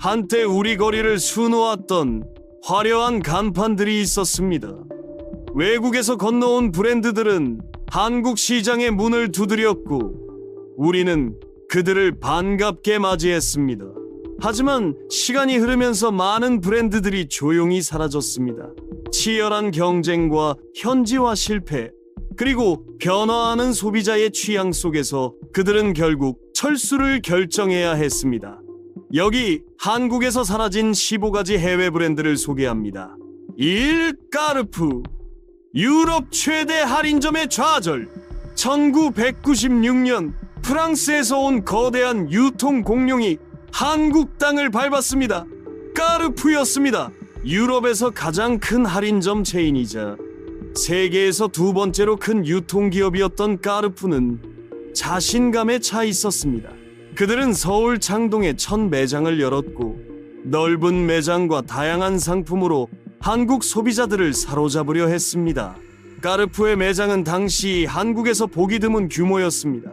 한때 우리 거리를 수놓았던 화려한 간판들이 있었습니다. 외국에서 건너온 브랜드들은 한국 시장의 문을 두드렸고 우리는 그들을 반갑게 맞이했습니다. 하지만 시간이 흐르면서 많은 브랜드들이 조용히 사라졌습니다. 치열한 경쟁과 현지화 실패, 그리고 변화하는 소비자의 취향 속에서 그들은 결국 철수를 결정해야 했습니다. 여기 한국에서 사라진 15가지 해외 브랜드를 소개합니다. 1. 까르푸. 유럽 최대 할인점의 좌절. 1996년 프랑스에서 온 거대한 유통 공룡이 한국 땅을 밟았습니다. 까르푸였습니다. 유럽에서 가장 큰 할인점 체인이자 세계에서 두 번째로 큰 유통기업이었던 까르푸는 자신감에 차 있었습니다. 그들은 서울 창동에 첫 매장을 열었고 넓은 매장과 다양한 상품으로 한국 소비자들을 사로잡으려 했습니다. 까르푸의 매장은 당시 한국에서 보기 드문 규모였습니다.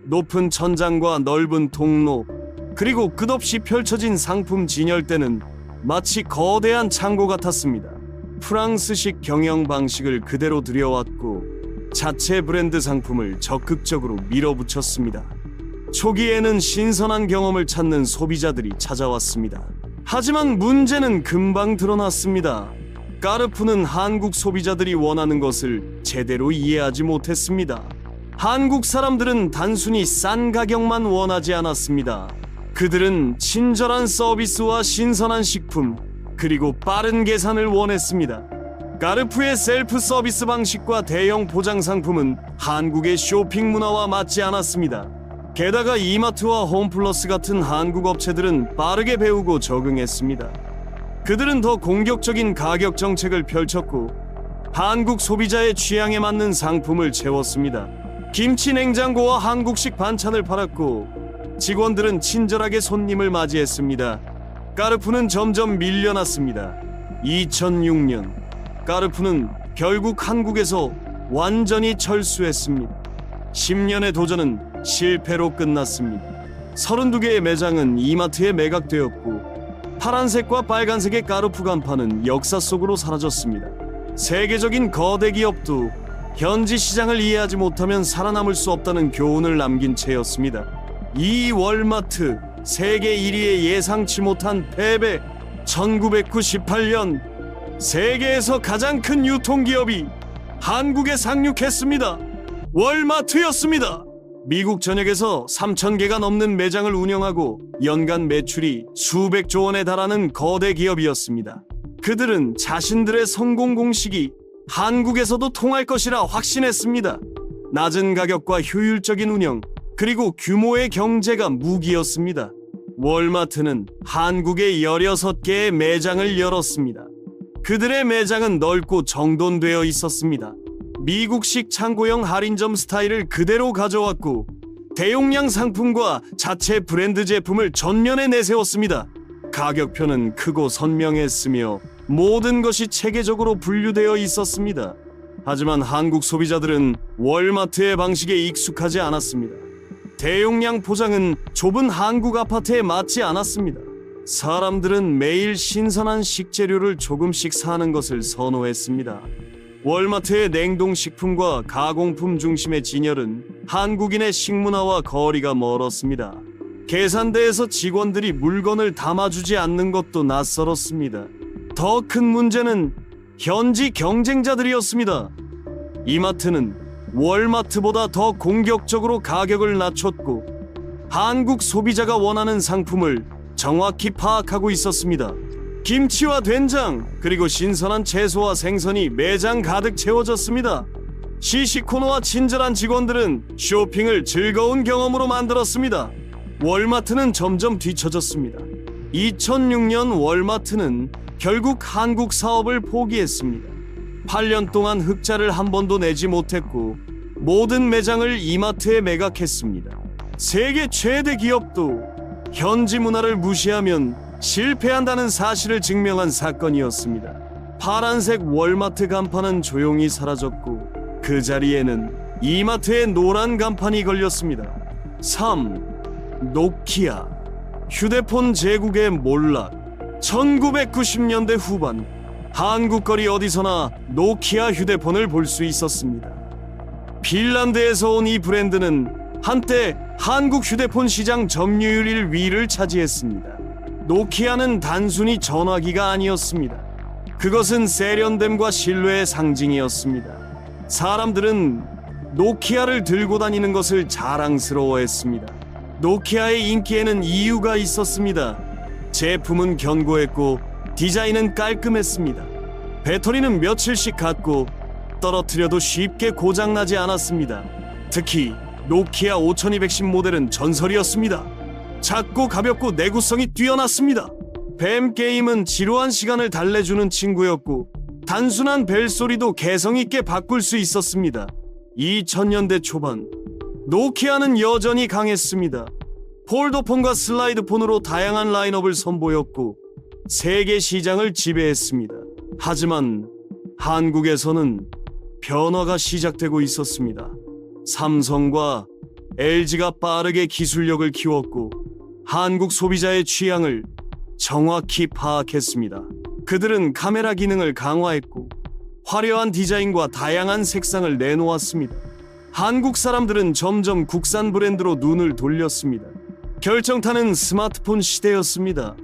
높은 천장과 넓은 통로, 그리고 끝없이 펼쳐진 상품 진열대는 마치 거대한 창고 같았습니다. 프랑스식 경영 방식을 그대로 들여왔고 자체 브랜드 상품을 적극적으로 밀어붙였습니다. 초기에는 신선한 경험을 찾는 소비자들이 찾아왔습니다. 하지만 문제는 금방 드러났습니다. 까르푸는 한국 소비자들이 원하는 것을 제대로 이해하지 못했습니다. 한국 사람들은 단순히 싼 가격만 원하지 않았습니다. 그들은 친절한 서비스와 신선한 식품, 그리고 빠른 계산을 원했습니다. 까르푸의 셀프 서비스 방식과 대형 포장 상품은 한국의 쇼핑 문화와 맞지 않았습니다. 게다가 이마트와 홈플러스 같은 한국 업체들은 빠르게 배우고 적응했습니다. 그들은 더 공격적인 가격 정책을 펼쳤고 한국 소비자의 취향에 맞는 상품을 채웠습니다. 김치 냉장고와 한국식 반찬을 팔았고 직원들은 친절하게 손님을 맞이했습니다. 까르푸는 점점 밀려났습니다. 2006년 까르푸는 결국 한국에서 완전히 철수했습니다. 10년의 도전은 실패로 끝났습니다. 32개의 매장은 이마트에 매각되었고 파란색과 빨간색의 까르푸 간판은 역사 속으로 사라졌습니다. 세계적인 거대 기업도 현지 시장을 이해하지 못하면 살아남을 수 없다는 교훈을 남긴 채였습니다. 이 월마트, 세계 1위의 예상치 못한 패배. 1998년 세계에서 가장 큰 유통기업이 한국에 상륙했습니다. 월마트였습니다. 미국 전역에서 3,000개가 넘는 매장을 운영하고 연간 매출이 수백조 원에 달하는 거대 기업이었습니다. 그들은 자신들의 성공 공식이 한국에서도 통할 것이라 확신했습니다. 낮은 가격과 효율적인 운영, 그리고 규모의 경제가 무기였습니다. 월마트는 한국에 16개의 매장을 열었습니다. 그들의 매장은 넓고 정돈되어 있었습니다. 미국식 창고형 할인점 스타일을 그대로 가져왔고 대용량 상품과 자체 브랜드 제품을 전면에 내세웠습니다. 가격표는 크고 선명했으며 모든 것이 체계적으로 분류되어 있었습니다. 하지만 한국 소비자들은 월마트의 방식에 익숙하지 않았습니다. 대용량 포장은 좁은 한국 아파트에 맞지 않았습니다. 사람들은 매일 신선한 식재료를 조금씩 사는 것을 선호했습니다. 월마트의 냉동식품과 가공품 중심의 진열은 한국인의 식문화와 거리가 멀었습니다. 계산대에서 직원들이 물건을 담아주지 않는 것도 낯설었습니다. 더 큰 문제는 현지 경쟁자들이었습니다. 이마트는 월마트보다 더 공격적으로 가격을 낮췄고 한국 소비자가 원하는 상품을 정확히 파악하고 있었습니다. 김치와 된장, 그리고 신선한 채소와 생선이 매장 가득 채워졌습니다. 시시코너와 친절한 직원들은 쇼핑을 즐거운 경험으로 만들었습니다. 월마트는 점점 뒤처졌습니다. 2006년 월마트는 결국 한국 사업을 포기했습니다. 8년 동안 흑자를 한 번도 내지 못했고 모든 매장을 이마트에 매각했습니다. 세계 최대 기업도 현지 문화를 무시하면 실패한다는 사실을 증명한 사건이었습니다. 파란색 월마트 간판은 조용히 사라졌고 그 자리에는 이마트의 노란 간판이 걸렸습니다. 3. 노키아. 휴대폰 제국의 몰락. 1990년대 후반 한국 거리 어디서나 노키아 휴대폰을 볼 수 있었습니다. 핀란드에서 온 이 브랜드는 한때 한국 휴대폰 시장 점유율 1위를 차지했습니다. 노키아는 단순히 전화기가 아니었습니다. 그것은 세련됨과 신뢰의 상징이었습니다. 사람들은 노키아를 들고 다니는 것을 자랑스러워했습니다. 노키아의 인기에는 이유가 있었습니다. 제품은 견고했고 디자인은 깔끔했습니다. 배터리는 며칠씩 갔고 떨어뜨려도 쉽게 고장나지 않았습니다. 특히 노키아 5210 모델은 전설이었습니다. 작고 가볍고 내구성이 뛰어났습니다. 뱀 게임은 지루한 시간을 달래주는 친구였고 단순한 벨소리도 개성있게 바꿀 수 있었습니다. 2000년대 초반 노키아는 여전히 강했습니다. 폴더폰과 슬라이드폰으로 다양한 라인업을 선보였고 세계 시장을 지배했습니다. 하지만 한국에서는 변화가 시작되고 있었습니다. 삼성과 LG가 빠르게 기술력을 키웠고 한국 소비자의 취향을 정확히 파악했습니다. 그들은 카메라 기능을 강화했고 화려한 디자인과 다양한 색상을 내놓았습니다. 한국 사람들은 점점 국산 브랜드로 눈을 돌렸습니다. 결정타는 스마트폰 시대였습니다.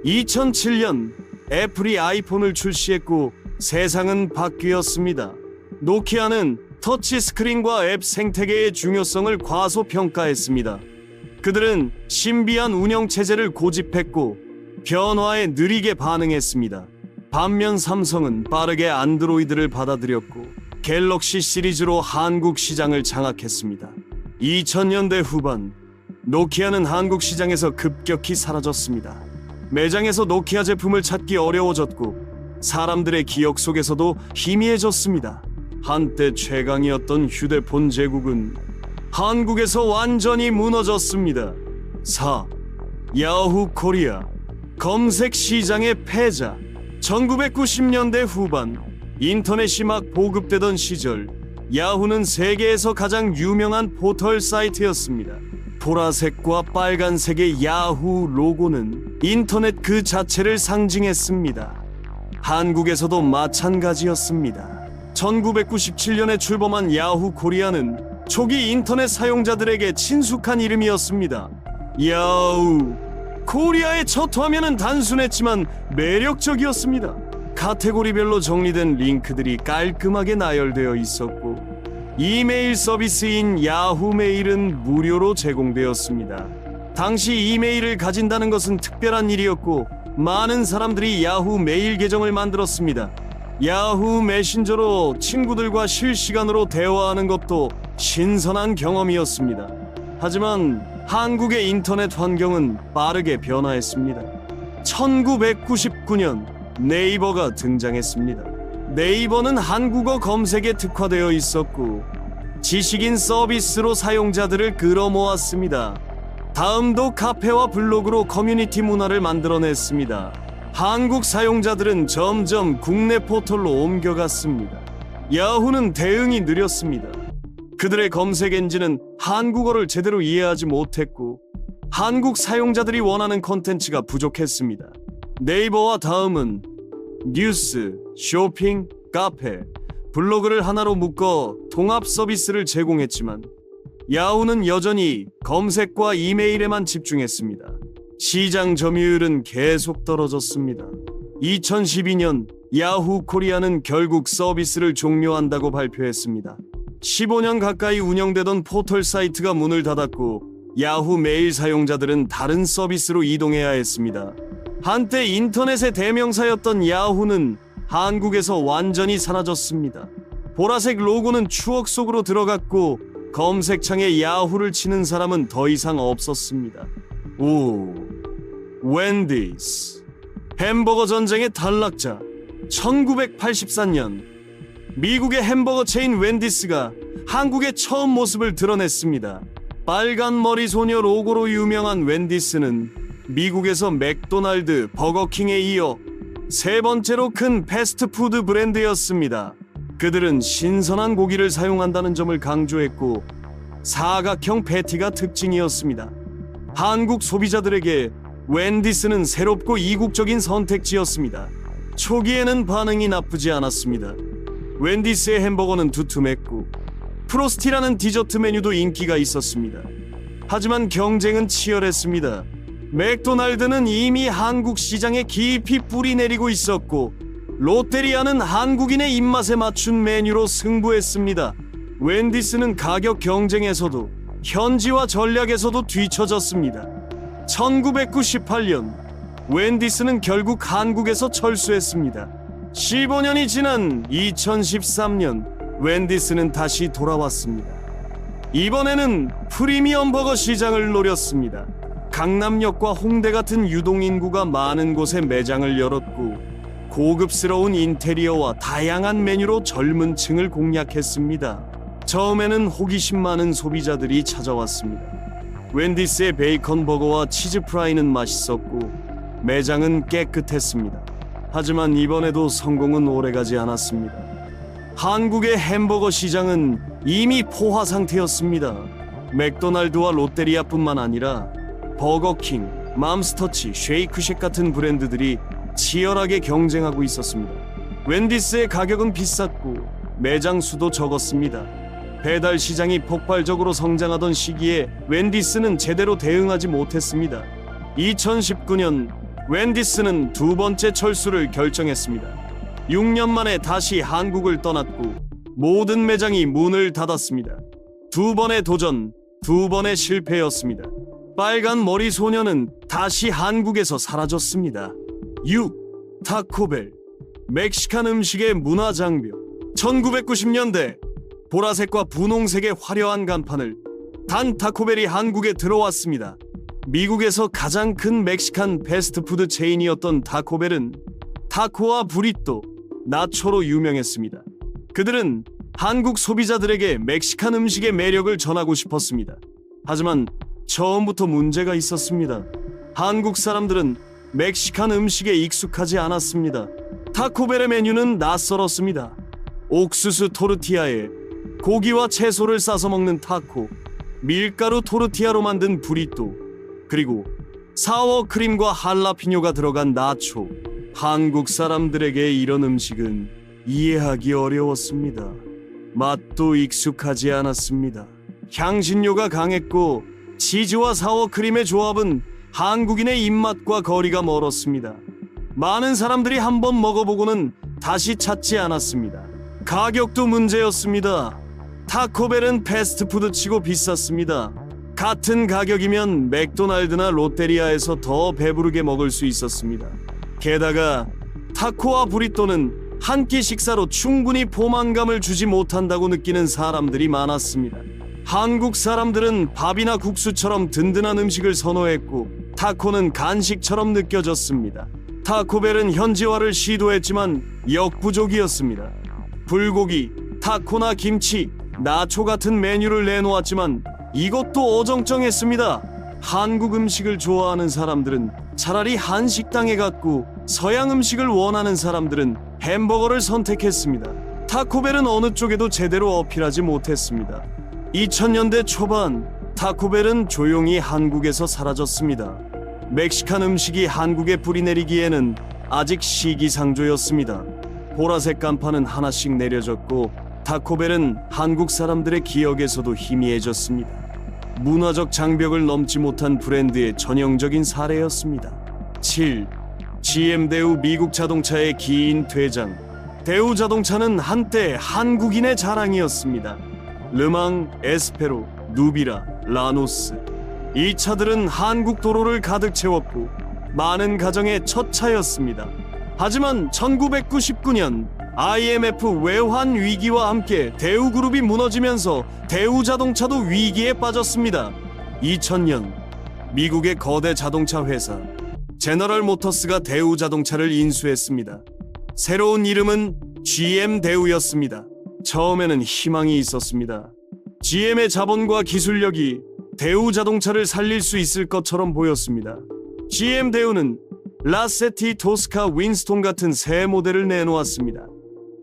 2007년 애플이 아이폰을 출시했고 세상은 바뀌었습니다. 노키아는 터치스크린과 앱 생태계의 중요성을 과소평가했습니다. 그들은 신비한 운영체제를 고집했고 변화에 느리게 반응했습니다. 반면 삼성은 빠르게 안드로이드를 받아들였고 갤럭시 시리즈로 한국 시장을 장악했습니다. 2000년대 후반 노키아는 한국 시장에서 급격히 사라졌습니다. 매장에서 노키아 제품을 찾기 어려워졌고 사람들의 기억 속에서도 희미해졌습니다. 한때 최강이었던 휴대폰 제국은 한국에서 완전히 무너졌습니다. 4. 야후 코리아 검색 시장의 패자. 1990년대 후반 인터넷이 막 보급되던 시절 야후는 세계에서 가장 유명한 포털 사이트였습니다. 보라색과 빨간색의 야후 로고는 인터넷 그 자체를 상징했습니다. 한국에서도 마찬가지였습니다. 1997년에 출범한 야후 코리아는 초기 인터넷 사용자들에게 친숙한 이름이었습니다. 야후 코리아의 첫 화면은 단순했지만 매력적이었습니다. 카테고리별로 정리된 링크들이 깔끔하게 나열되어 있었고 이메일 서비스인 야후 메일은 무료로 제공되었습니다. 당시 이메일을 가진다는 것은 특별한 일이었고 많은 사람들이 야후 메일 계정을 만들었습니다. 야후 메신저로 친구들과 실시간으로 대화하는 것도 신선한 경험이었습니다. 하지만 한국의 인터넷 환경은 빠르게 변화했습니다. 1999년 네이버가 등장했습니다. 네이버는 한국어 검색에 특화되어 있었고 지식인 서비스로 사용자들을 끌어모았습니다. 다음도 카페와 블로그로 커뮤니티 문화를 만들어냈습니다. 한국 사용자들은 점점 국내 포털로 옮겨갔습니다. 야후는 대응이 느렸습니다. 그들의 검색 엔진은 한국어를 제대로 이해하지 못했고 한국 사용자들이 원하는 콘텐츠가 부족했습니다. 네이버와 다음은 뉴스, 쇼핑, 카페, 블로그를 하나로 묶어 통합 서비스를 제공했지만 야후는 여전히 검색과 이메일에만 집중했습니다. 시장 점유율은 계속 떨어졌습니다. 2012년 야후 코리아는 결국 서비스를 종료한다고 발표했습니다. 15년 가까이 운영되던 포털 사이트가 문을 닫았고 야후 메일 사용자들은 다른 서비스로 이동해야 했습니다. 한때 인터넷의 대명사였던 야후는 한국에서 완전히 사라졌습니다. 보라색 로고는 추억 속으로 들어갔고 검색창에 야후를 치는 사람은 더 이상 없었습니다. 오, 웬디스 햄버거 전쟁의 탈락자. 1984년 미국의 햄버거 체인 웬디스가 한국의 처음 모습을 드러냈습니다. 빨간 머리 소녀 로고로 유명한 웬디스는 미국에서 맥도날드, 버거킹에 이어 세 번째로 큰 패스트푸드 브랜드였습니다. 그들은 신선한 고기를 사용한다는 점을 강조했고 사각형 패티가 특징이었습니다. 한국 소비자들에게 웬디스는 새롭고 이국적인 선택지였습니다. 초기에는 반응이 나쁘지 않았습니다. 웬디스의 햄버거는 두툼했고 프로스티라는 디저트 메뉴도 인기가 있었습니다. 하지만 경쟁은 치열했습니다. 맥도날드는 이미 한국 시장에 깊이 뿌리 내리고 있었고 롯데리아는 한국인의 입맛에 맞춘 메뉴로 승부했습니다. 웬디스는 가격 경쟁에서도 현지화 전략에서도 뒤처졌습니다. 1998년 웬디스는 결국 한국에서 철수했습니다. 15년이 지난 2013년 웬디스는 다시 돌아왔습니다. 이번에는 프리미엄 버거 시장을 노렸습니다. 강남역과 홍대 같은 유동인구가 많은 곳에 매장을 열었고 고급스러운 인테리어와 다양한 메뉴로 젊은 층을 공략했습니다. 처음에는 호기심 많은 소비자들이 찾아왔습니다. 웬디스의 베이컨 버거와 치즈 프라이는 맛있었고 매장은 깨끗했습니다. 하지만 이번에도 성공은 오래가지 않았습니다. 한국의 햄버거 시장은 이미 포화 상태였습니다. 맥도날드와 롯데리아뿐만 아니라 버거킹, 맘스터치, 쉐이크쉑 같은 브랜드들이 치열하게 경쟁하고 있었습니다. 웬디스의 가격은 비쌌고 매장 수도 적었습니다. 배달 시장이 폭발적으로 성장하던 시기에 웬디스는 제대로 대응하지 못했습니다. 2019년 웬디스는 두 번째 철수를 결정했습니다. 6년 만에 다시 한국을 떠났고 모든 매장이 문을 닫았습니다. 두 번의 도전, 두 번의 실패였습니다. 빨간 머리 소녀는 다시 한국에서 사라졌습니다. 6. 타코벨. 멕시칸 음식의 문화 장벽. 1990년대 보라색과 분홍색의 화려한 간판을 단 타코벨이 한국에 들어왔습니다. 미국에서 가장 큰 멕시칸 패스트푸드 체인이었던 타코벨은 타코와 브리또, 나초로 유명했습니다. 그들은 한국 소비자들에게 멕시칸 음식의 매력을 전하고 싶었습니다. 하지만 처음부터 문제가 있었습니다. 한국 사람들은 멕시칸 음식에 익숙하지 않았습니다. 타코벨의 메뉴는 낯설었습니다. 옥수수 토르티아에 고기와 채소를 싸서 먹는 타코, 밀가루 토르티아로 만든 브리또, 그리고 사워 크림과 할라피뇨가 들어간 나초. 한국 사람들에게 이런 음식은 이해하기 어려웠습니다. 맛도 익숙하지 않았습니다. 향신료가 강했고 치즈와 사워 크림의 조합은 한국인의 입맛과 거리가 멀었습니다. 많은 사람들이 한번 먹어보고는 다시 찾지 않았습니다. 가격도 문제였습니다. 타코벨은 패스트푸드치고 비쌌습니다. 같은 가격이면 맥도날드나 롯데리아에서 더 배부르게 먹을 수 있었습니다. 게다가 타코와 브리또는 한 끼 식사로 충분히 포만감을 주지 못한다고 느끼는 사람들이 많았습니다. 한국 사람들은 밥이나 국수처럼 든든한 음식을 선호했고 타코는 간식처럼 느껴졌습니다. 타코벨은 현지화를 시도했지만 역부족이었습니다. 불고기, 타코나 김치, 나초 같은 메뉴를 내놓았지만 이것도 어정쩡했습니다. 한국 음식을 좋아하는 사람들은 차라리 한식당에 갔고 서양 음식을 원하는 사람들은 햄버거를 선택했습니다. 타코벨은 어느 쪽에도 제대로 어필하지 못했습니다. 2000년대 초반 타코벨은 조용히 한국에서 사라졌습니다. 멕시칸 음식이 한국에 뿌리내리기에는 아직 시기상조였습니다. 보라색 간판은 하나씩 내려졌고 타코벨은 한국 사람들의 기억에서도 희미해졌습니다. 문화적 장벽을 넘지 못한 브랜드의 전형적인 사례였습니다. 7. GM 대우. 미국 자동차의 긴 퇴장. 대우 자동차는 한때 한국인의 자랑이었습니다. 르망, 에스페로, 누비라, 라노스. 이 차들은 한국 도로를 가득 채웠고 많은 가정의 첫 차였습니다. 하지만 1999년 IMF 외환 위기와 함께 대우그룹이 무너지면서 대우자동차도 위기에 빠졌습니다. 2000년 미국의 거대 자동차 회사 제너럴 모터스가 대우자동차를 인수했습니다. 새로운 이름은 GM 대우였습니다. 처음에는 희망이 있었습니다. GM의 자본과 기술력이 대우자동차를 살릴 수 있을 것처럼 보였습니다. GM 대우는 라세티, 토스카, 윈스톤 같은 새 모델을 내놓았습니다.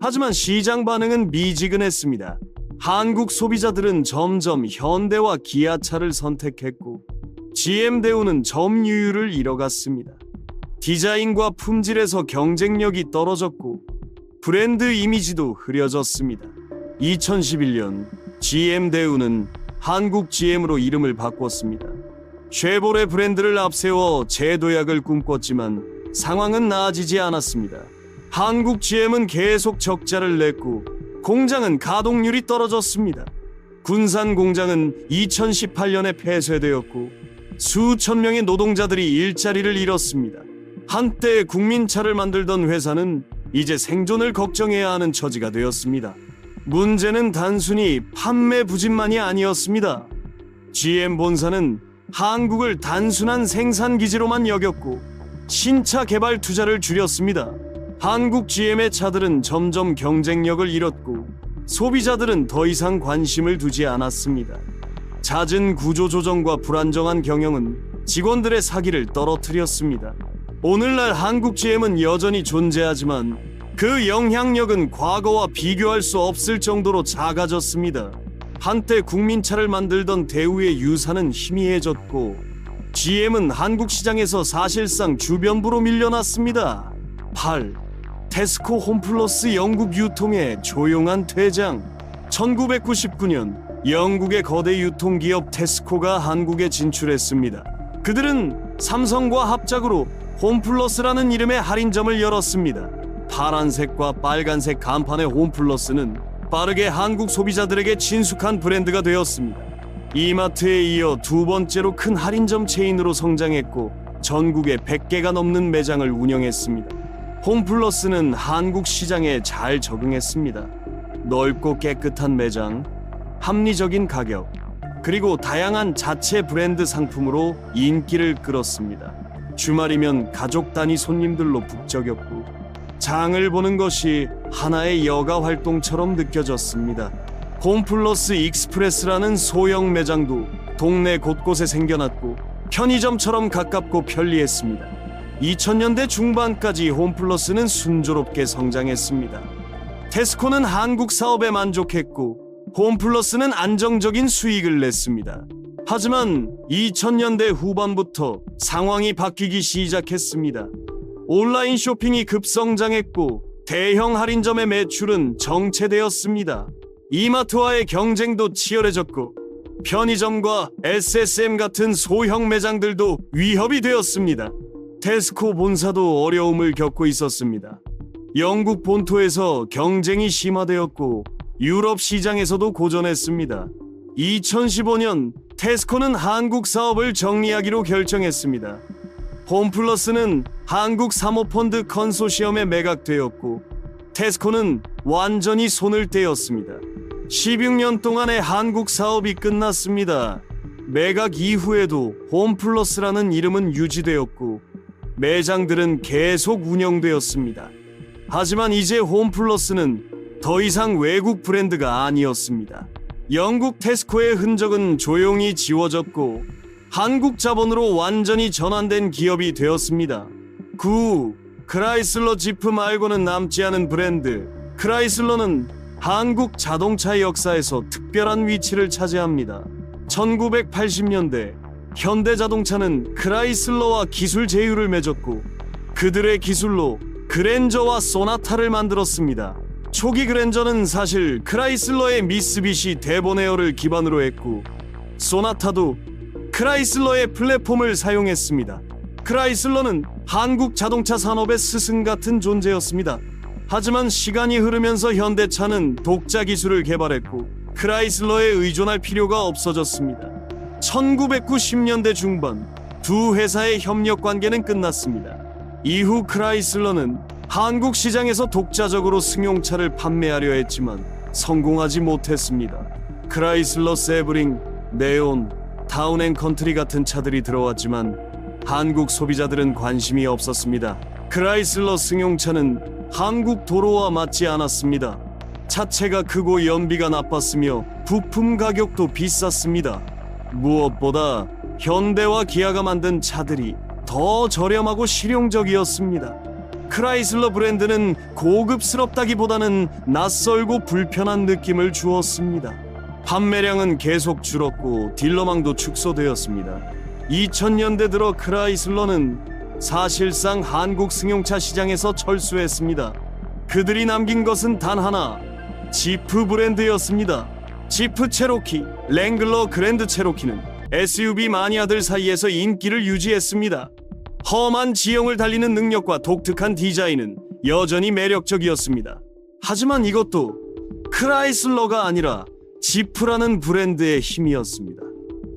하지만 시장 반응은 미지근했습니다. 한국 소비자들은 점점 현대와 기아차를 선택했고 GM 대우는 점유율을 잃어갔습니다. 디자인과 품질에서 경쟁력이 떨어졌고 브랜드 이미지도 흐려졌습니다. 2011년 GM 대우는 한국 GM으로 이름을 바꿨습니다. 쉐보레 브랜드를 앞세워 재도약을 꿈꿨지만 상황은 나아지지 않았습니다. 한국 GM은 계속 적자를 냈고 공장은 가동률이 떨어졌습니다. 군산 공장은 2018년에 폐쇄되었고 수천 명의 노동자들이 일자리를 잃었습니다. 한때 국민차를 만들던 회사는 이제 생존을 걱정해야 하는 처지가 되었습니다. 문제는 단순히 판매 부진만이 아니었습니다. GM 본사는 한국을 단순한 생산 기지로만 여겼고 신차 개발 투자를 줄였습니다. 한국 GM의 차들은 점점 경쟁력을 잃었고 소비자들은 더 이상 관심을 두지 않았습니다. 잦은 구조 조정과 불안정한 경영은 직원들의 사기를 떨어뜨렸습니다. 오늘날 한국 GM은 여전히 존재하지만 그 영향력은 과거와 비교할 수 없을 정도로 작아졌습니다. 한때 국민차를 만들던 대우의 유산은 희미해졌고 GM은 한국 시장에서 사실상 주변부로 밀려났습니다. 8. 테스코 홈플러스 영국 유통의 조용한 퇴장. 1999년 영국의 거대 유통기업 테스코가 한국에 진출했습니다. 그들은 삼성과 합작으로 홈플러스라는 이름의 할인점을 열었습니다. 파란색과 빨간색 간판의 홈플러스는 빠르게 한국 소비자들에게 친숙한 브랜드가 되었습니다. 이마트에 이어 두 번째로 큰 할인점 체인으로 성장했고 전국에 100개가 넘는 매장을 운영했습니다. 홈플러스는 한국 시장에 잘 적응했습니다. 넓고 깨끗한 매장, 합리적인 가격, 그리고 다양한 자체 브랜드 상품으로 인기를 끌었습니다. 주말이면 가족 단위 손님들로 북적였고 장을 보는 것이 하나의 여가 활동처럼 느껴졌습니다. 홈플러스 익스프레스라는 소형 매장도 동네 곳곳에 생겨났고 편의점처럼 가깝고 편리했습니다. 2000년대 중반까지 홈플러스는 순조롭게 성장했습니다. 테스코는 한국 사업에 만족했고 홈플러스는 안정적인 수익을 냈습니다. 하지만 2000년대 후반부터 상황이 바뀌기 시작했습니다. 온라인 쇼핑이 급성장했고 대형 할인점의 매출은 정체되었습니다. 이마트와의 경쟁도 치열해졌고 편의점과 SSM 같은 소형 매장들도 위협이 되었습니다. 테스코 본사도 어려움을 겪고 있었습니다. 영국 본토에서 경쟁이 심화되었고 유럽 시장에서도 고전했습니다. 2015년 테스코는 한국 사업을 정리하기로 결정했습니다. 홈플러스는 한국 사모펀드 컨소시엄에 매각되었고 테스코는 완전히 손을 떼었습니다. 16년 동안의 한국 사업이 끝났습니다. 매각 이후에도 홈플러스라는 이름은 유지되었고 매장들은 계속 운영되었습니다. 하지만 이제 홈플러스는 더 이상 외국 브랜드가 아니었습니다. 영국 테스코의 흔적은 조용히 지워졌고 한국 자본으로 완전히 전환된 기업이 되었습니다. 9. 크라이슬러 지프 말고는 남지 않은 브랜드. 크라이슬러는 한국 자동차 역사에서 특별한 위치를 차지합니다. 1980년대 현대자동차는 크라이슬러와 기술 제휴를 맺었고 그들의 기술로 그랜저와 소나타를 만들었습니다. 초기 그랜저는 사실 크라이슬러의 미쓰비시 데보네어를 기반으로 했고 소나타도 크라이슬러의 플랫폼을 사용했습니다. 크라이슬러는 한국 자동차 산업의 스승 같은 존재였습니다. 하지만 시간이 흐르면서 현대차는 독자 기술을 개발했고 크라이슬러에 의존할 필요가 없어졌습니다. 1990년대 중반 두 회사의 협력 관계는 끝났습니다. 이후 크라이슬러는 한국 시장에서 독자적으로 승용차를 판매하려 했지만 성공하지 못했습니다. 크라이슬러 세브링, 네온, 타운앤컨트리 같은 차들이 들어왔지만 한국 소비자들은 관심이 없었습니다. 크라이슬러 승용차는 한국 도로와 맞지 않았습니다. 차체가 크고 연비가 나빴으며 부품 가격도 비쌌습니다. 무엇보다 현대와 기아가 만든 차들이 더 저렴하고 실용적이었습니다. 크라이슬러 브랜드는 고급스럽다기보다는 낯설고 불편한 느낌을 주었습니다. 판매량은 계속 줄었고 딜러망도 축소되었습니다. 2000년대 들어 크라이슬러는 사실상 한국 승용차 시장에서 철수했습니다. 그들이 남긴 것은 단 하나, 지프 브랜드였습니다. 지프 체로키, 랭글러 그랜드 체로키는 SUV 마니아들 사이에서 인기를 유지했습니다. 험한 지형을 달리는 능력과 독특한 디자인은 여전히 매력적이었습니다. 하지만 이것도 크라이슬러가 아니라 지프라는 브랜드의 힘이었습니다.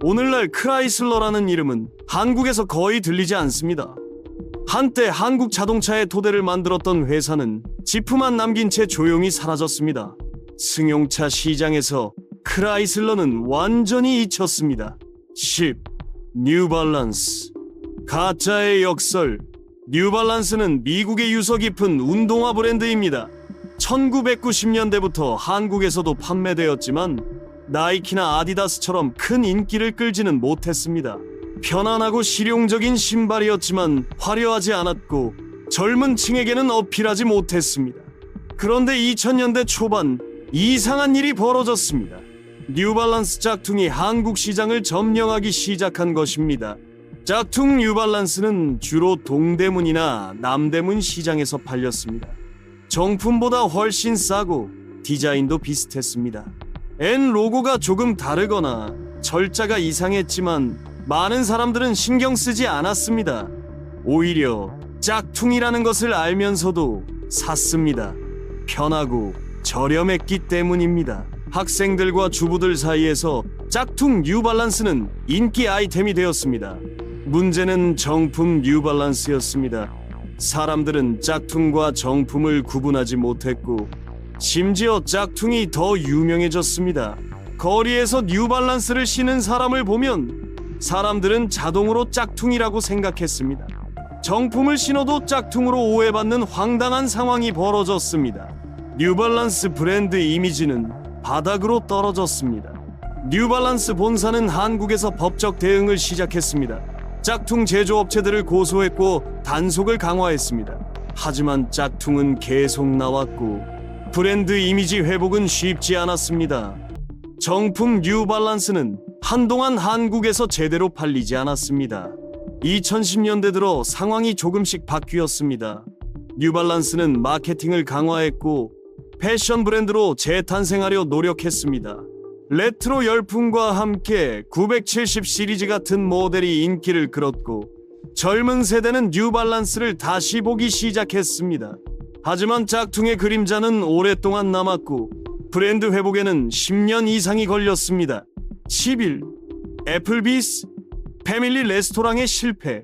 오늘날 크라이슬러라는 이름은 한국에서 거의 들리지 않습니다. 한때 한국 자동차의 토대를 만들었던 회사는 지프만 남긴 채 조용히 사라졌습니다. 승용차 시장에서 크라이슬러는 완전히 잊혔습니다. 10. 뉴발란스. 가짜의 역설. 뉴발란스는 미국의 유서 깊은 운동화 브랜드입니다. 1990년대부터 한국에서도 판매되었지만 나이키나 아디다스처럼 큰 인기를 끌지는 못했습니다. 편안하고 실용적인 신발이었지만 화려하지 않았고 젊은 층에게는 어필하지 못했습니다. 그런데 2000년대 초반 이상한 일이 벌어졌습니다. 뉴발란스 짝퉁이 한국 시장을 점령하기 시작한 것입니다. 짝퉁 뉴발란스는 주로 동대문이나 남대문 시장에서 팔렸습니다. 정품보다 훨씬 싸고 디자인도 비슷했습니다. N 로고가 조금 다르거나 절자가 이상했지만 많은 사람들은 신경 쓰지 않았습니다. 오히려 짝퉁이라는 것을 알면서도 샀습니다. 편하고 저렴했기 때문입니다. 학생들과 주부들 사이에서 짝퉁 뉴발란스는 인기 아이템이 되었습니다. 문제는 정품 뉴발란스였습니다. 사람들은 짝퉁과 정품을 구분하지 못했고 심지어 짝퉁이 더 유명해졌습니다. 거리에서 뉴발란스를 신은 사람을 보면 사람들은 자동으로 짝퉁이라고 생각했습니다. 정품을 신어도 짝퉁으로 오해받는 황당한 상황이 벌어졌습니다. 뉴발란스 브랜드 이미지는 바닥으로 떨어졌습니다. 뉴발란스 본사는 한국에서 법적 대응을 시작했습니다. 짝퉁 제조업체들을 고소했고 단속을 강화했습니다. 하지만 짝퉁은 계속 나왔고 브랜드 이미지 회복은 쉽지 않았습니다. 정품 뉴발란스는 한동안 한국에서 제대로 팔리지 않았습니다. 2010년대 들어 상황이 조금씩 바뀌었습니다. 뉴발란스는 마케팅을 강화했고 패션 브랜드로 재탄생하려 노력했습니다. 레트로 열풍과 함께 970 시리즈 같은 모델이 인기를 끌었고 젊은 세대는 뉴발란스를 다시 보기 시작했습니다. 하지만 짝퉁의 그림자는 오랫동안 남았고 브랜드 회복에는 10년 이상이 걸렸습니다. 11. 애플비스 패밀리 레스토랑의 실패.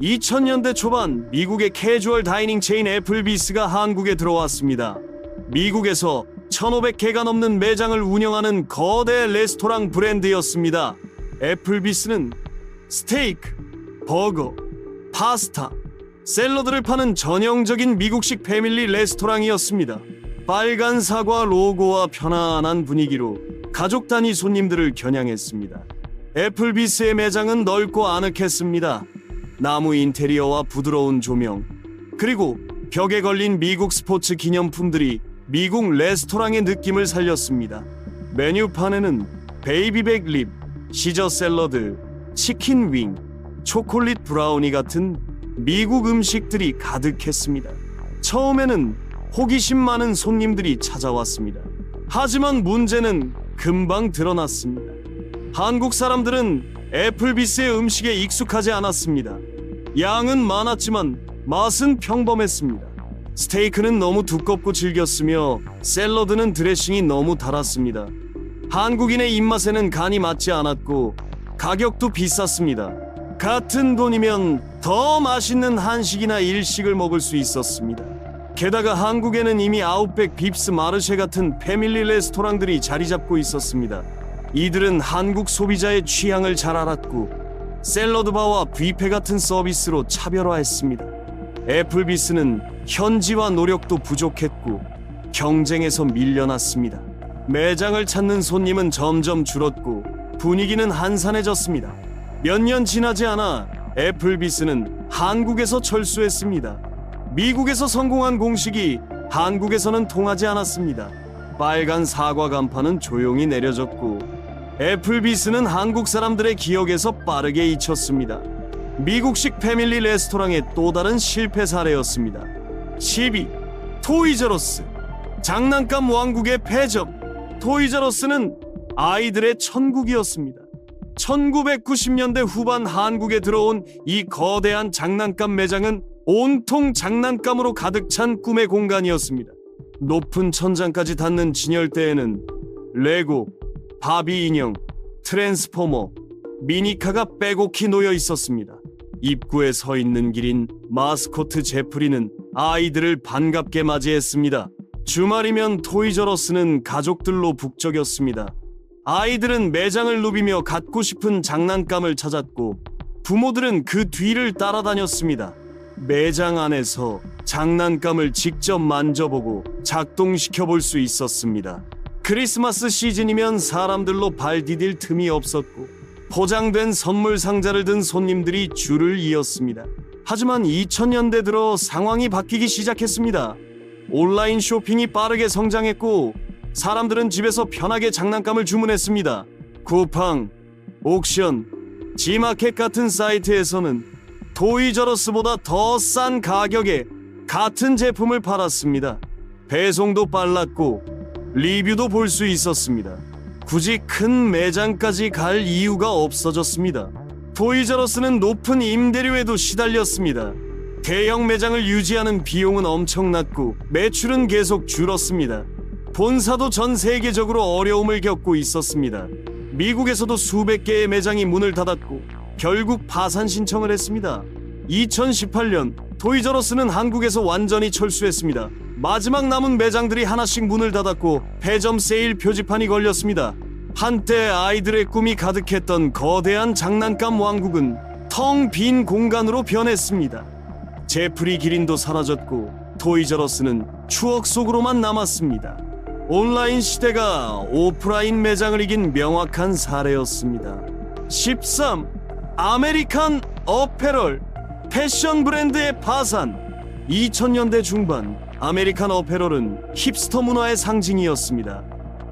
2000년대 초반 미국의 캐주얼 다이닝 체인 애플비스가 한국에 들어왔습니다. 미국에서 1500개가 넘는 매장을 운영하는 거대 레스토랑 브랜드였습니다. 애플비스는 스테이크, 버거, 파스타, 샐러드를 파는 전형적인 미국식 패밀리 레스토랑이었습니다. 빨간 사과 로고와 편안한 분위기로 가족 단위 손님들을 겨냥했습니다. 애플비스의 매장은 넓고 아늑했습니다. 나무 인테리어와 부드러운 조명, 그리고 벽에 걸린 미국 스포츠 기념품들이 미국 레스토랑의 느낌을 살렸습니다. 메뉴판에는 베이비백 립, 시저 샐러드, 치킨 윙, 초콜릿 브라우니 같은 미국 음식들이 가득했습니다. 처음에는 호기심 많은 손님들이 찾아왔습니다. 하지만 문제는 금방 드러났습니다. 한국 사람들은 애플비스의 음식에 익숙하지 않았습니다. 양은 많았지만 맛은 평범했습니다. 스테이크는 너무 두껍고 질겼으며 샐러드는 드레싱이 너무 달았습니다. 한국인의 입맛에는 간이 맞지 않았고 가격도 비쌌습니다. 같은 돈이면 더 맛있는 한식이나 일식을 먹을 수 있었습니다. 게다가 한국에는 이미 아웃백 빕스 마르쉐 같은 패밀리 레스토랑들이 자리 잡고 있었습니다. 이들은 한국 소비자의 취향을 잘 알았고 샐러드바와 뷔페 같은 서비스로 차별화했습니다. 애플비스는 현지화 노력도 부족했고 경쟁에서 밀려났습니다. 매장을 찾는 손님은 점점 줄었고 분위기는 한산해졌습니다. 몇 년 지나지 않아 애플비스는 한국에서 철수했습니다. 미국에서 성공한 공식이 한국에서는 통하지 않았습니다. 빨간 사과 간판은 조용히 내려졌고 애플비스는 한국 사람들의 기억에서 빠르게 잊혔습니다. 미국식 패밀리 레스토랑의 또 다른 실패 사례였습니다. 12. 토이저러스. 장난감 왕국의 패전. 토이저러스는 아이들의 천국이었습니다. 1990년대 후반 한국에 들어온 이 거대한 장난감 매장은 온통 장난감으로 가득 찬 꿈의 공간이었습니다. 높은 천장까지 닿는 진열대에는 레고, 바비 인형, 트랜스포머, 미니카가 빼곡히 놓여 있었습니다. 입구에 서 있는 기린 마스코트 제프리는 아이들을 반갑게 맞이했습니다. 주말이면 토이저러스는 가족들로 북적였습니다. 아이들은 매장을 누비며 갖고 싶은 장난감을 찾았고 부모들은 그 뒤를 따라다녔습니다. 매장 안에서 장난감을 직접 만져보고 작동시켜 볼 수 있었습니다. 크리스마스 시즌이면 사람들로 발 디딜 틈이 없었고 포장된 선물 상자를 든 손님들이 줄을 이었습니다. 하지만 2000년대 들어 상황이 바뀌기 시작했습니다. 온라인 쇼핑이 빠르게 성장했고 사람들은 집에서 편하게 장난감을 주문했습니다. 쿠팡, 옥션, 지마켓 같은 사이트에서는 토이저러스보다 더 싼 가격에 같은 제품을 팔았습니다. 배송도 빨랐고 리뷰도 볼 수 있었습니다. 굳이 큰 매장까지 갈 이유가 없어졌습니다. 토이저러스는 높은 임대료에도 시달렸습니다. 대형 매장을 유지하는 비용은 엄청났고 매출은 계속 줄었습니다. 본사도 전 세계적으로 어려움을 겪고 있었습니다. 미국에서도 수백 개의 매장이 문을 닫았고 결국 파산 신청을 했습니다. 2018년 토이저러스는 한국에서 완전히 철수했습니다. 마지막 남은 매장들이 하나씩 문을 닫았고 폐점 세일 표지판이 걸렸습니다. 한때 아이들의 꿈이 가득했던 거대한 장난감 왕국은 텅 빈 공간으로 변했습니다. 제프리 기린도 사라졌고 토이저러스는 추억 속으로만 남았습니다. 온라인 시대가 오프라인 매장을 이긴 명확한 사례였습니다. 13. 아메리칸 어페럴. 패션 브랜드의 파산. 2000년대 중반 아메리칸 어페럴은 힙스터 문화의 상징이었습니다.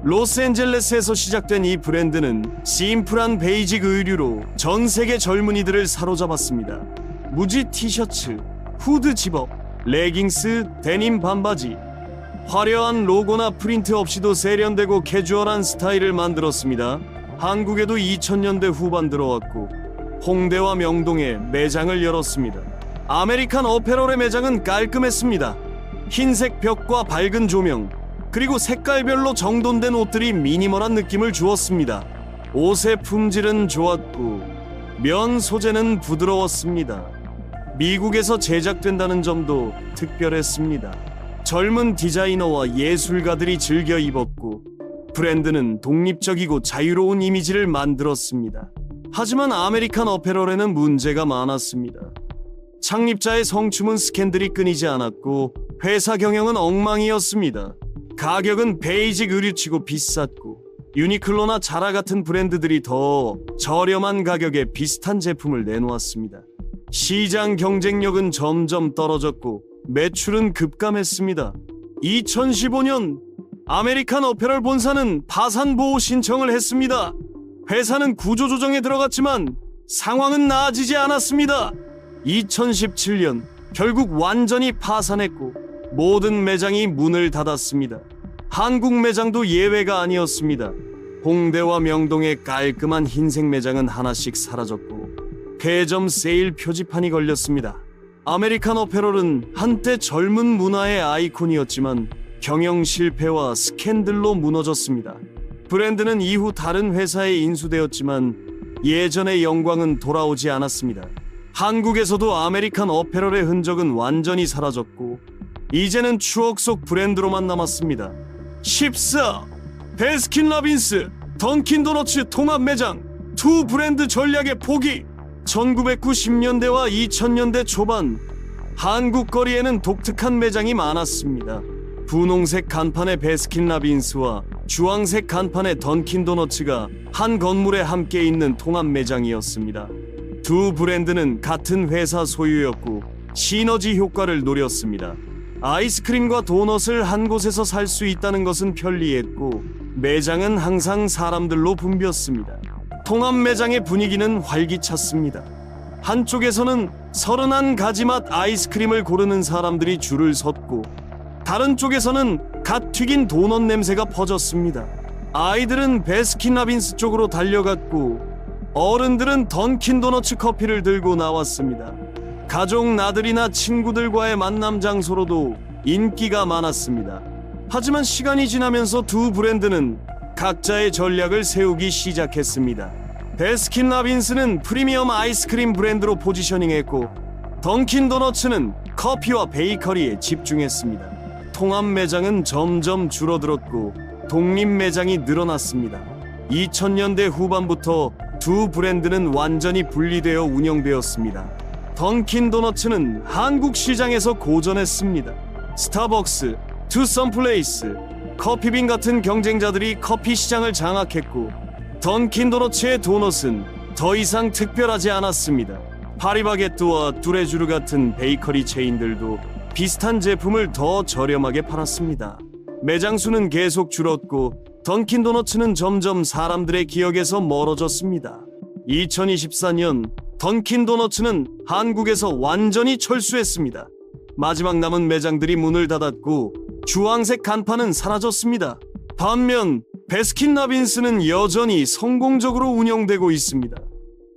로스앤젤레스에서 시작된 이 브랜드는 심플한 베이직 의류로 전 세계 젊은이들을 사로잡았습니다. 무지 티셔츠, 후드 집업, 레깅스, 데님 반바지, 화려한 로고나 프린트 없이도 세련되고 캐주얼한 스타일을 만들었습니다. 한국에도 2000년대 후반 들어왔고 홍대와 명동에 매장을 열었습니다. 아메리칸 어페럴의 매장은 깔끔했습니다. 흰색 벽과 밝은 조명, 그리고 색깔별로 정돈된 옷들이 미니멀한 느낌을 주었습니다. 옷의 품질은 좋았고 면 소재는 부드러웠습니다. 미국에서 제작된다는 점도 특별했습니다. 젊은 디자이너와 예술가들이 즐겨 입었고 브랜드는 독립적이고 자유로운 이미지를 만들었습니다. 하지만 아메리칸 어페럴에는 문제가 많았습니다. 창립자의 성추문 스캔들이 끊이지 않았고 회사 경영은 엉망이었습니다. 가격은 베이직 의류치고 비쌌고 유니클로나 자라 같은 브랜드들이 더 저렴한 가격에 비슷한 제품을 내놓았습니다. 시장 경쟁력은 점점 떨어졌고 매출은 급감했습니다. 2015년 아메리칸 어페럴 본사는 파산 보호 신청을 했습니다. 회사는 구조조정에 들어갔지만 상황은 나아지지 않았습니다. 2017년 결국 완전히 파산했고 모든 매장이 문을 닫았습니다. 한국 매장도 예외가 아니었습니다. 홍대와 명동의 깔끔한 흰색 매장은 하나씩 사라졌고 폐점 세일 표지판이 걸렸습니다. 아메리칸 어페럴은 한때 젊은 문화의 아이콘이었지만 경영 실패와 스캔들로 무너졌습니다. 브랜드는 이후 다른 회사에 인수되었지만 예전의 영광은 돌아오지 않았습니다. 한국에서도 아메리칸 어페럴의 흔적은 완전히 사라졌고 이제는 추억 속 브랜드로만 남았습니다. 14. 베스킨라빈스, 던킨도너츠 통합 매장, 두 브랜드 전략의 포기. 1990년대와 2000년대 초반 한국 거리에는 독특한 매장이 많았습니다. 분홍색 간판의 베스킨라빈스와 주황색 간판의 던킨도너츠가 한 건물에 함께 있는 통합 매장이었습니다. 두 브랜드는 같은 회사 소유였고 시너지 효과를 노렸습니다. 아이스크림과 도넛을 한 곳에서 살 수 있다는 것은 편리했고 매장은 항상 사람들로 붐볐습니다. 통합 매장의 분위기는 활기찼습니다. 한쪽에서는 31가지 맛 아이스크림을 고르는 사람들이 줄을 섰고, 다른 쪽에서는 갓 튀긴 도넛 냄새가 퍼졌습니다. 아이들은 베스킨라빈스 쪽으로 달려갔고, 어른들은 던킨 도너츠 커피를 들고 나왔습니다. 가족 나들이나 친구들과의 만남 장소로도 인기가 많았습니다. 하지만 시간이 지나면서 두 브랜드는 각자의 전략을 세우기 시작했습니다. 베스킨라빈스는 프리미엄 아이스크림 브랜드로 포지셔닝했고, 던킨 도너츠는 커피와 베이커리에 집중했습니다. 통합 매장은 점점 줄어들었고 독립 매장이 늘어났습니다. 2000년대 후반부터 두 브랜드는 완전히 분리되어 운영되었습니다. 던킨 도너츠는 한국 시장에서 고전했습니다. 스타벅스, 투썸플레이스, 커피빈 같은 경쟁자들이 커피 시장을 장악했고, 던킨 도너츠의 도넛은 더 이상 특별하지 않았습니다. 파리바게뜨와 뚜레쥬르 같은 베이커리 체인들도 비슷한 제품을 더 저렴하게 팔았습니다. 매장 수는 계속 줄었고 던킨 도너츠는 점점 사람들의 기억에서 멀어졌습니다. 2024년 던킨 도너츠는 한국에서 완전히 철수했습니다. 마지막 남은 매장들이 문을 닫았고 주황색 간판은 사라졌습니다. 반면 베스킨라빈스는 여전히 성공적으로 운영되고 있습니다.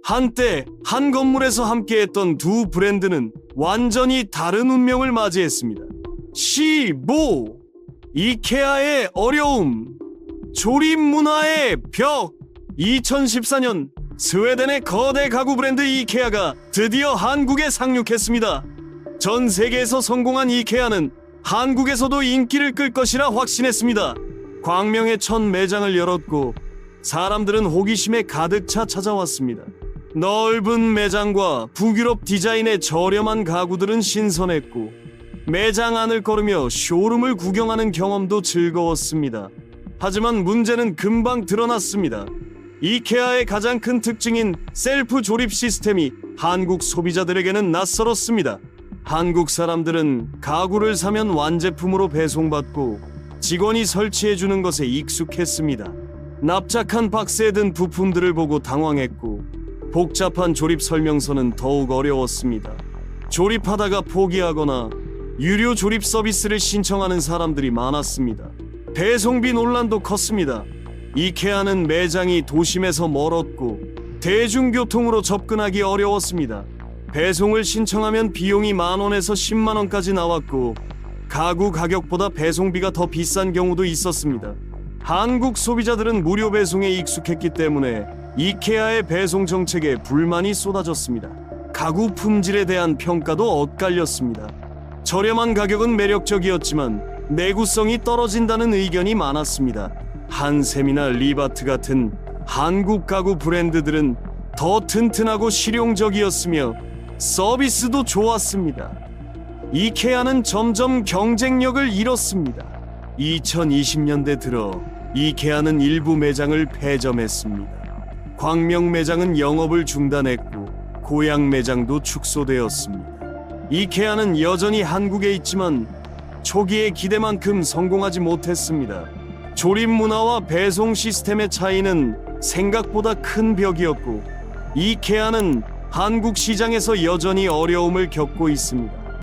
한때 한 건물에서 함께했던 두 브랜드는 완전히 다른 운명을 맞이했습니다. 15. 이케아의 어려움, 조립 문화의 벽. 2014년 스웨덴의 거대 가구 브랜드 이케아가 드디어 한국에 상륙했습니다. 전 세계에서 성공한 이케아는 한국에서도 인기를 끌 것이라 확신했습니다. 광명에 첫 매장을 열었고 사람들은 호기심에 가득 차 찾아왔습니다. 넓은 매장과 북유럽 디자인의 저렴한 가구들은 신선했고 매장 안을 걸으며 쇼룸을 구경하는 경험도 즐거웠습니다. 하지만 문제는 금방 드러났습니다. 이케아의 가장 큰 특징인 셀프 조립 시스템이 한국 소비자들에게는 낯설었습니다. 한국 사람들은 가구를 사면 완제품으로 배송받고 직원이 설치해주는 것에 익숙했습니다. 납작한 박스에 든 부품들을 보고 당황했고 복잡한 조립 설명서는 더욱 어려웠습니다. 조립하다가 포기하거나 유료 조립 서비스를 신청하는 사람들이 많았습니다. 배송비 논란도 컸습니다. 이케아는 매장이 도심에서 멀었고 대중교통으로 접근하기 어려웠습니다. 배송을 신청하면 비용이 10,000원에서 100,000원까지 나왔고 가구 가격보다 배송비가 더 비싼 경우도 있었습니다. 한국 소비자들은 무료 배송에 익숙했기 때문에 이케아의 배송 정책에 불만이 쏟아졌습니다. 가구 품질에 대한 평가도 엇갈렸습니다. 저렴한 가격은 매력적이었지만 내구성이 떨어진다는 의견이 많았습니다. 한샘이나 리바트 같은 한국 가구 브랜드들은 더 튼튼하고 실용적이었으며 서비스도 좋았습니다. 이케아는 점점 경쟁력을 잃었습니다. 2020년대 들어 이케아는 일부 매장을 폐점했습니다. 광명 매장은 영업을 중단했고 고양 매장도 축소되었습니다. 이케아는 여전히 한국에 있지만 초기의 기대만큼 성공하지 못했습니다. 조립 문화와 배송 시스템의 차이는 생각보다 큰 벽이었고 이케아는 한국 시장에서 여전히 어려움을 겪고 있습니다.